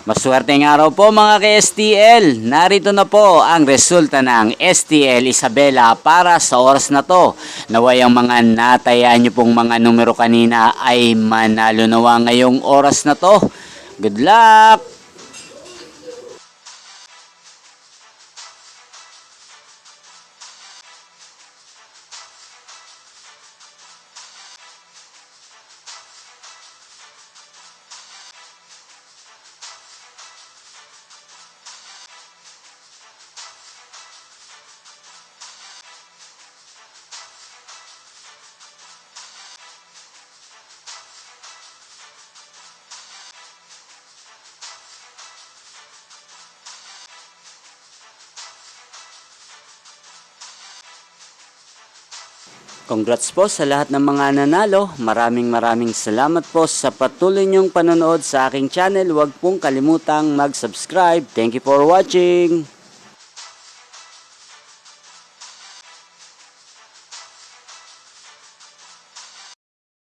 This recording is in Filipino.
Maswerteng araw po mga ka-STL. Narito na po ang resulta ng STL Isabela para sa oras na to. Naway ang mga natayaan nyo pong mga numero kanina ay manalo nawa ngayong oras na to. Good luck! Congrats po sa lahat ng mga nanalo. Maraming salamat po sa patuloy niyong panonood sa aking channel. Huwag pong kalimutang mag-subscribe. Thank you for watching.